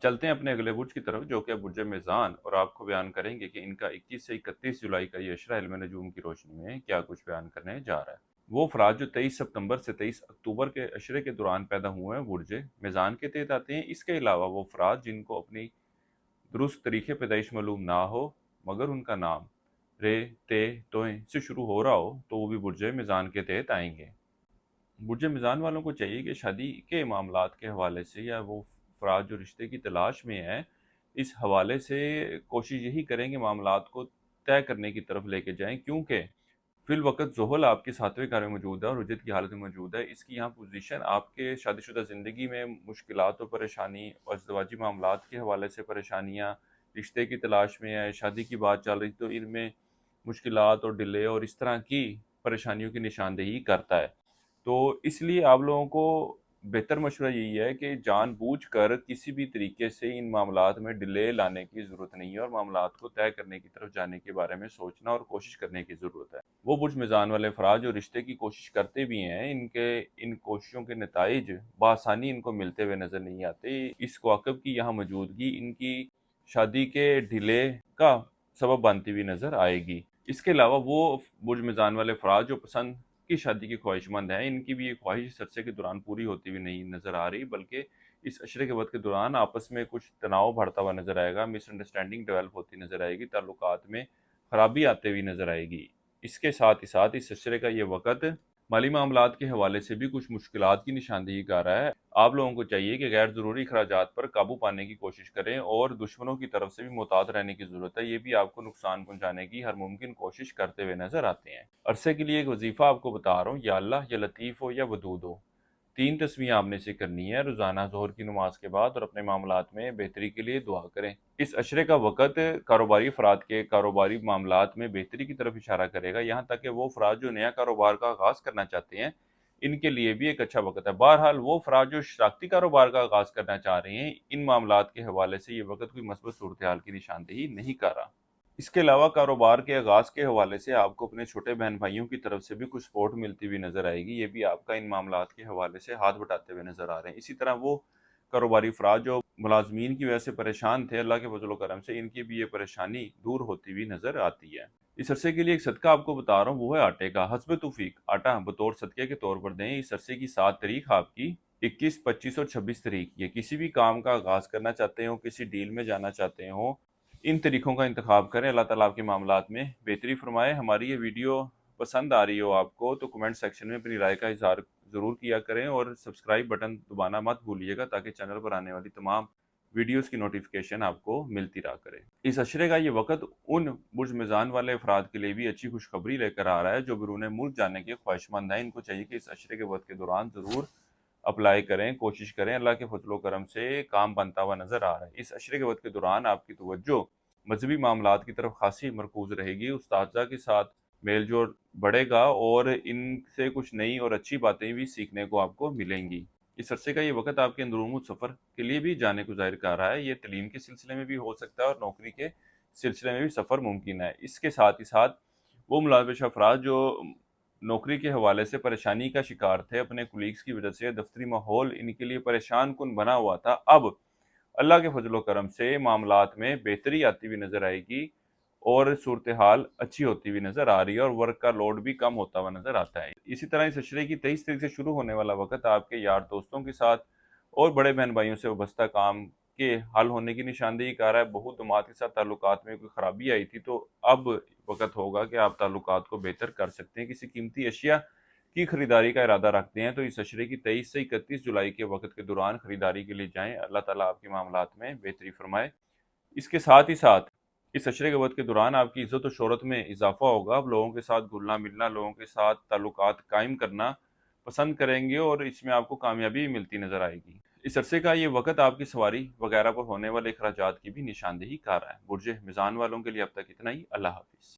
चलते हैं अपने अगले बुर्ज की तरफ, जो कि है बुर्ज मेज़ान, और आपको बयान करेंगे कि इनका 21 से 31 जुलाई का ये अशरा इल्म नजूम की रोशनी में क्या कुछ बयान करने जा रहा है। वो अफराद जो 23 सितंबर से 23 अक्टूबर के अशरे के दौरान पैदा हुए हैं बुर्ज मेज़ान के तहत आते हैं। इसके अलावा वो अफराद जिनको अपनी दुरुस्त तरीके पैदाइश मालूम ना हो मगर उनका नाम रे, ते, तोए से शुरू हो रहा हो, तो वो भी बुर्ज मेज़ान के तहत आएंगे। बुर्ज मिज़ान वालों को चाहिए कि शादी के मामलात के हवाले से, या वो अफराद जो रिश्ते की तलाश में हैं, इस हवाले से कोशिश यही करें कि मामलात को तय करने की तरफ लेके जाएं, क्योंकि फिल वक़्त ज़ुहल आपके सातवें घर में मौजूद है और रुजत की हालत में मौजूद है। इसकी यहाँ पोजीशन आपके शादीशुदा ज़िंदगी में मुश्किलात और परेशानी और अज़दवाजी मामलात के हवाले से परेशानियाँ, रिश्ते की तलाश में है, शादी की बात चल रही तो इनमें मुश्किलात और डिले और इस तरह की परेशानियों की निशानदेही करता है। तो इसलिए आप लोगों को बेहतर मशवरा यही है कि जानबूझकर किसी भी तरीके से इन मामलात में डिले लाने की ज़रूरत नहीं है और मामलात को तय करने की तरफ जाने के बारे में सोचना और कोशिश करने की ज़रूरत है। वो बुर्ज मिज़ान वाले अफराद जो रिश्ते की कोशिश करते भी हैं, इनके इन कोशिशों के नताइज बआसानी इनको मिलते हुए नज़र नहीं आते। इस कौकब की यहाँ मौजूदगी इनकी शादी के डिले का सबब बनती हुई नज़र आएगी। इसके अलावा वो बुर्ज मिज़ान वाले अफराद जो पसंद की शादी की ख्वाहिशमंद हैं, इनकी भी ये ख्वाहिश इस अरसे के दौरान पूरी होती हुई नहीं नज़र आ रही, बल्कि इस अशरे के वक़्त के दौरान आपस में कुछ तनाव बढ़ता हुआ नज़र आएगा, मिसअंडरस्टैंडिंग डेवलप होती नज़र आएगी, ताल्लुकात में खराबी आते हुई नज़र आएगी। इसके साथ ही साथ इस अशरे का ये वक़्त माली मामलात के हवाले से भी कुछ मुश्किलात की निशानदेही कर रहा है। आप लोगों को चाहिए कि गैर ज़रूरी अखराजात पर काबू पाने की कोशिश करें और दुश्मनों की तरफ से भी मुहतात रहने की ज़रूरत है। ये भी आपको नुकसान पहुंचाने की हर मुमकिन कोशिश करते हुए नज़र आते हैं। अरसे के लिए एक वजीफ़ा आपको बता रहा हूँ, या अल्लाह, या लतीफ़ हो, या वदूद हो। 3 तस्बीह आपने से करनी है रोज़ाना ज़ोहर की नमाज के बाद, और अपने मामलात में बेहतरी के लिए दुआ करें। इस अशरे का वक़्त कारोबारी अफराद के कारोबारी मामलात में बेहतरी की तरफ इशारा करेगा, यहाँ तक कि वो अफराद जो नया कारोबार का आगाज़ करना चाहते हैं, इनके लिए भी एक अच्छा वक़्त है। बहरहाल वो अफराद जो शराकती कारोबार का आगाज़ करना चाह रहे हैं, इन मामलात के हवाले से ये वक़्त कोई मस्बत सूरत-ए-हाल की निशानदेही नहीं कर रहा। इसके अलावा कारोबार के आगाज़ के हवाले से आपको अपने छोटे बहन भाइयों की तरफ से भी कुछ सपोर्ट मिलती हुई नज़र आएगी। ये भी आपका इन मामलात के हवाले से हाथ बटाते हुए नज़र आ रहे हैं। इसी तरह वो कारोबारी अफराद जो मुलाजमीन की वजह से परेशान थे, अल्लाह के फजल व करम से इनकी भी ये परेशानी दूर होती हुई नज़र आती है। इस अरसे के लिए एक सदका आपको बता रहा हूँ, वो है आटे का। हस्ब तौफीक आटा बतौर सदके के तौर पर दें। इस अरसे की 7 तारीख आपकी, 21, 25 और 26 तारीख, ये किसी भी काम का आगाज़ करना चाहते हो, किसी डील में जाना चाहते हो, इन तरीकों का इंतखाब करें। अल्लाह ताला आपके मामलात में बेहतरी फरमाए। हमारी ये वीडियो पसंद आ रही हो आपको, तो कमेंट सेक्शन में अपनी राय का इज़हार ज़रूर किया करें और सब्सक्राइब बटन दबाना मत भूलिएगा, ताकि चैनल पर आने वाली तमाम वीडियोस की नोटिफिकेशन आपको मिलती रहा करे। इस अशरे का ये वक़्त उन बुर्ज मिज़ान वाले अफराद के लिए भी अच्छी खुशखबरी लेकर आ रहा है जो बैरून मुल्क जाने के ख्वाहिशमंद हैं। इनको चाहिए कि इस अशरे के वक़्त के दौरान ज़रूर अप्लाई करें, कोशिश करें। अल्लाह के फजल व करम से काम बनता हुआ नज़र आ रहा है। इस अशरे के वक़्त के दौरान आपकी तवज्जो मज़हबी मामलात की तरफ खासी मरकूज़ रहेगी। उस्ताज़ा के साथ मेल जोल बढ़ेगा और इनसे कुछ नई और अच्छी बातें भी सीखने को आपको मिलेंगी। इस अरसे का ये वक़्त आपके अंदरूनी सफ़र के लिए भी जाने को ज़ाहिर कर रहा है। ये तलीम के सिलसिले में भी हो सकता है और नौकरी के सिलसिले में भी सफ़र मुमकिन है। इसके साथ ही साथ वो मुलाविश अफराद जो नौकरी के हवाले से परेशानी का शिकार थे, अपने कुलीग्स की वजह से दफ्तरी माहौल इनके लिए परेशान कुन बना हुआ था, अब अल्लाह के फजल व करम से मामलात में बेहतरी आती हुई नज़र आएगी और सूरत हाल अच्छी होती हुई नज़र आ रही है और वर्क का लोड भी कम होता हुआ नज़र आता है। इसी तरह इस अशरे की 23 तारीख से शुरू होने वाला वक़्त आपके यार दोस्तों के साथ और बड़े बहन भाइयों से वाबस्ता काम के हल होने की निशानदेही कर रहा है। बहू दामाद के साथ ताल्लुकात में कोई ख़राबी आई थी, तो अब वक़्त होगा कि आप ताल्लुकात को बेहतर कर सकते हैं। किसी कीमती अशिया की खरीदारी का इरादा रखते हैं, तो इस अशरे की 23 से 31 जुलाई के वक़्त के दौरान खरीदारी के लिए जाएँ। अल्लाह ताला आपके मामलात में बेहतरी फरमाए। इसके साथ ही साथ इस अशरे के वक़्त के दौरान आपकी इज़्ज़त और शोहरत में इज़ाफ़ा होगा। आप लोगों के साथ घुलना-मिलना, लोगों के साथ ताल्लुकात कायम करना पसंद करेंगे और इसमें आपको कामयाबी भी मिलती नज़र आएगी। इस अरसे का ये वक़्त आपकी सवारी वगैरह पर होने वाले अखराजात की भी निशानदेही कर रहा है। बुर्ज मिज़ान वालों के लिए अब तक इतना ही। अल्लाह हाफ़िज़।